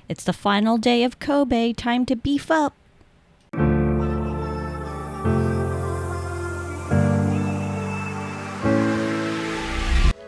It's the final day of Kobe, time to beef up.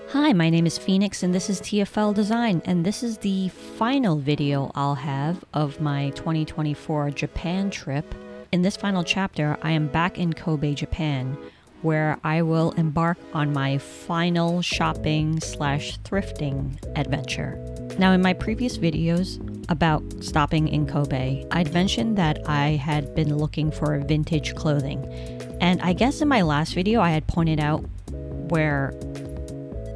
Hi, my name is Phoenix and this is TFL Design, and this is the final video I'll have of my 2024 Japan trip. In this final chapter, I am back in Kobe, Japan, where I will embark on my final shopping/thrifting adventure. Now, in my previous videos about stopping in Kobe, I'd mentioned that I had been looking for vintage clothing. And I guess in my last video, I had pointed out where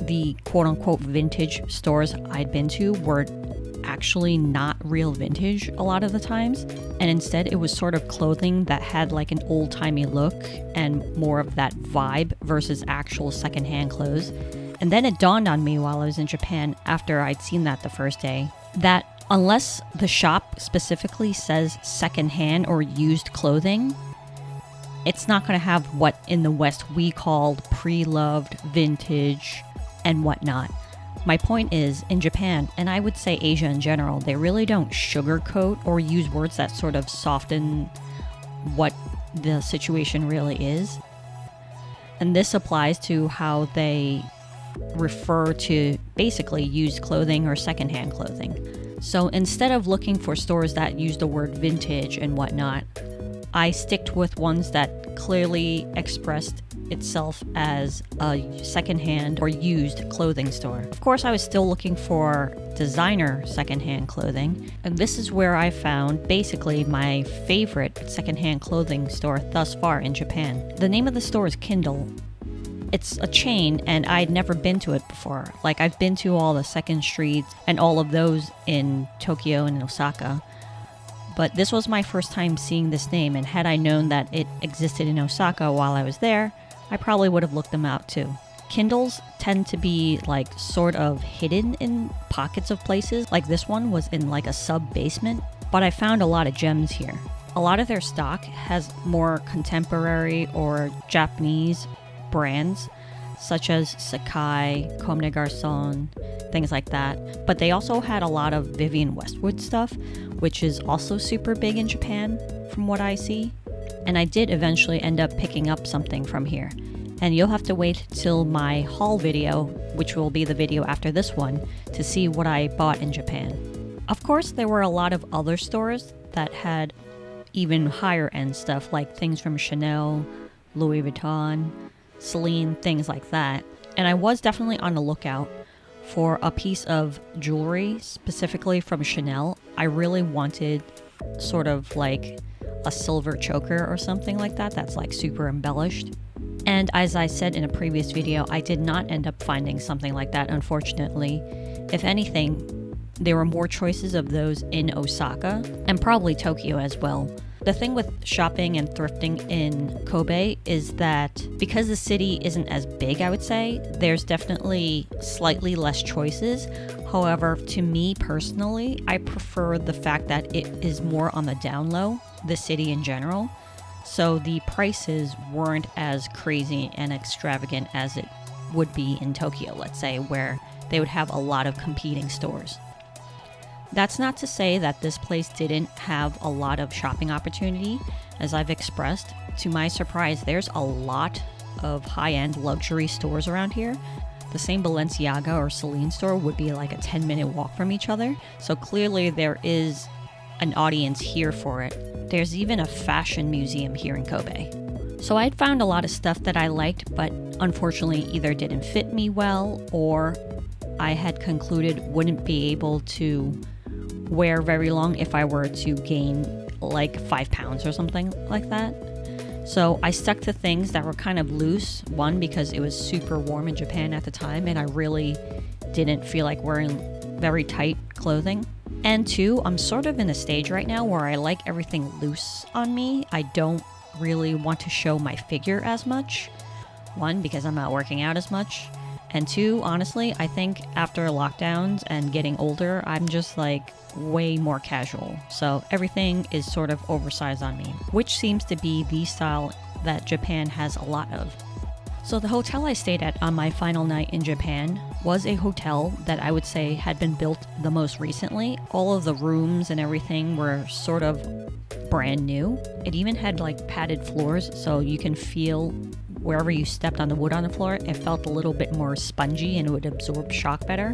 the quote-unquote vintage stores I'd been to were actually not real vintage a lot of the times, and instead it was sort of clothing that had like an old-timey look and more of that vibe versus actual secondhand clothes. And then it dawned on me while I was in Japan after I'd seen that the first day that unless the shop specifically says secondhand or used clothing, it's not going to have what in the West we called pre-loved vintage and whatnot. My point is, in Japan, and I would say Asia in general, they really don't sugarcoat or use words that sort of soften what the situation really is. And this applies to how they refer to basically used clothing or secondhand clothing. So instead of looking for stores that use the word vintage and whatnot, I sticked with ones that clearly expressed itself as a secondhand or used clothing store. Of course, I was still looking for designer secondhand clothing, and this is where I found basically my favorite secondhand clothing store thus far in Japan. The name of the store is Kindle. It's a chain, and I'd never been to it before. Like, I've been to all the second streets and all of those in Tokyo and Osaka, but this was my first time seeing this name, and had I known that it existed in Osaka while I was there, I probably would have looked them out too. Kindles tend to be like sort of hidden in pockets of places. Like this one was in like a sub-basement, but I found a lot of gems here. A lot of their stock has more contemporary or Japanese brands, such as Sakai, Comme des Garçons, things like that. But they also had a lot of Vivienne Westwood stuff, which is also super big in Japan from what I see. And I did eventually end up picking up something from here. And you'll have to wait till my haul video, which will be the video after this one, to see what I bought in Japan. Of course, there were a lot of other stores that had even higher end stuff, like things from Chanel, Louis Vuitton, Celine, things like that. And I was definitely on the lookout for a piece of jewelry, specifically from Chanel. I really wanted sort of like a silver choker or something like that that's like super embellished. And as I said in a previous video, I did not end up finding something like that, unfortunately. If anything, there were more choices of those in Osaka and probably Tokyo as well. The thing with shopping and thrifting in Kobe is that because the city isn't as big, I would say, there's definitely slightly less choices. However, to me personally, I prefer the fact that it is more on the down low, the city in general. So the prices weren't as crazy and extravagant as it would be in Tokyo, let's say, where they would have a lot of competing stores. That's not to say that this place didn't have a lot of shopping opportunity, as I've expressed. To my surprise, there's a lot of high-end luxury stores around here. The same Balenciaga or Celine store would be like a 10-minute walk from each other, so clearly there is an audience here for it. There's even a fashion museum here in Kobe. So I'd found a lot of stuff that I liked, but unfortunately either didn't fit me well or I had concluded wouldn't be able to wear very long if I were to gain like 5 pounds or something like that. So I stuck to things that were kind of loose. One, because it was super warm in Japan at the time and I really didn't feel like wearing very tight clothing. And two, I'm sort of in a stage right now where I like everything loose on me. I don't really want to show my figure as much. One, because I'm not working out as much. And two, honestly, I think after lockdowns and getting older, I'm just like way more casual. So everything is sort of oversized on me, which seems to be the style that Japan has a lot of. So the hotel I stayed at on my final night in Japan was a hotel that I would say had been built the most recently. All of the rooms and everything were sort of brand new. It even had like padded floors, so you can feel wherever you stepped on the wood on the floor, it felt a little bit more spongy and it would absorb shock better,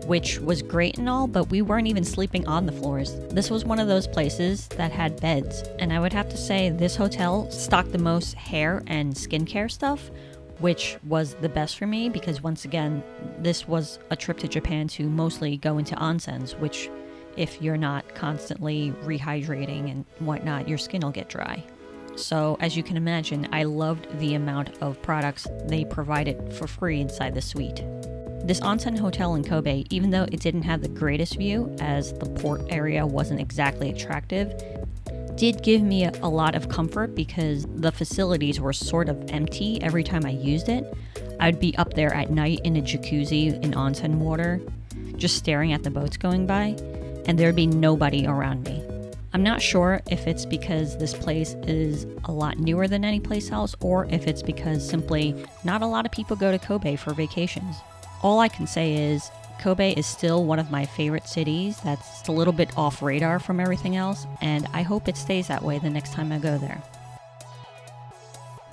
which was great and all, but we weren't even sleeping on the floors. This was one of those places that had beds, and I would have to say this hotel stocked the most hair and skincare stuff, which was the best for me because once again, this was a trip to Japan to mostly go into onsens, which if you're not constantly rehydrating and whatnot, your skin will get dry. So as you can imagine, I loved the amount of products they provided for free inside the suite. This onsen hotel in Kobe, even though it didn't have the greatest view as the port area wasn't exactly attractive, did give me a lot of comfort because the facilities were sort of empty every time I used it. I'd be up there at night in a jacuzzi in onsen water, just staring at the boats going by, and there'd be nobody around me. I'm not sure if it's because this place is a lot newer than any place else, or if it's because simply not a lot of people go to Kobe for vacations. All I can say is Kobe is still one of my favorite cities that's a little bit off radar from everything else, and I hope it stays that way the next time I go there.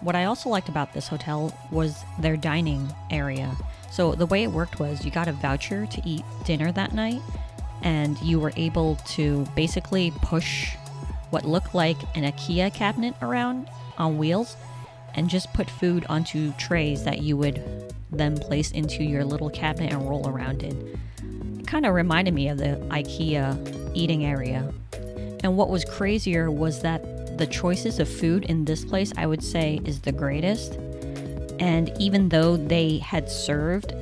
What I also liked about this hotel was their dining area. So the way it worked was you got a voucher to eat dinner that night, and you were able to basically push what looked like an IKEA cabinet around on wheels and just put food onto trays that you would then place into your little cabinet and roll around in. It kind of reminded me of the IKEA eating area. And what was crazier was that the choices of food in this place, I would say, is the greatest. And even though they had served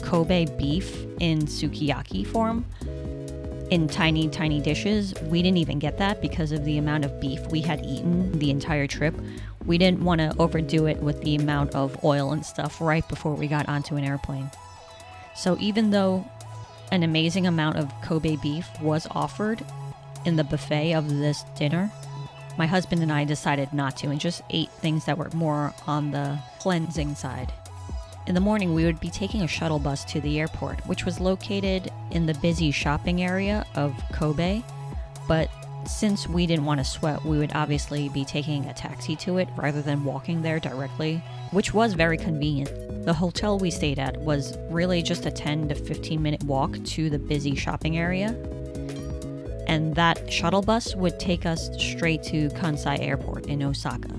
Kobe beef in sukiyaki form, in tiny, tiny dishes, we didn't even get that because of the amount of beef we had eaten the entire trip. We didn't want to overdo it with the amount of oil and stuff right before we got onto an airplane. So even though an amazing amount of Kobe beef was offered in the buffet of this dinner, my husband and I decided not to and just ate things that were more on the cleansing side. In the morning, we would be taking a shuttle bus to the airport, which was located in the busy shopping area of Kobe. But since we didn't want to sweat, we would obviously be taking a taxi to it rather than walking there directly, which was very convenient. The hotel we stayed at was really just a 10 to 15 minute walk to the busy shopping area. And that shuttle bus would take us straight to Kansai Airport in Osaka.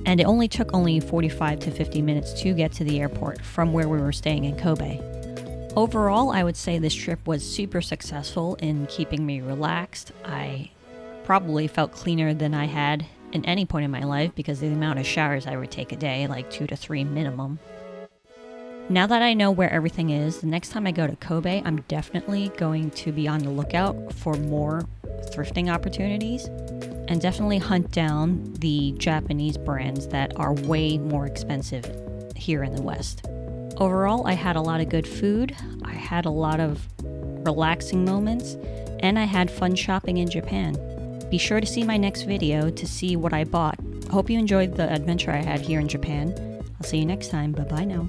And it only took 45 to 50 minutes to get to the airport from where we were staying in Kobe. Overall, I would say this trip was super successful in keeping me relaxed. I probably felt cleaner than I had in any point in my life because of the amount of showers I would take a day, like 2 to 3 minimum. Now that I know where everything is, the next time I go to Kobe, I'm definitely going to be on the lookout for more thrifting opportunities. And definitely hunt down the Japanese brands that are way more expensive here in the West. Overall, I had a lot of good food, I had a lot of relaxing moments, and I had fun shopping in Japan. Be sure to see my next video to see what I bought. I hope you enjoyed the adventure I had here in Japan. I'll see you next time. Bye-bye now.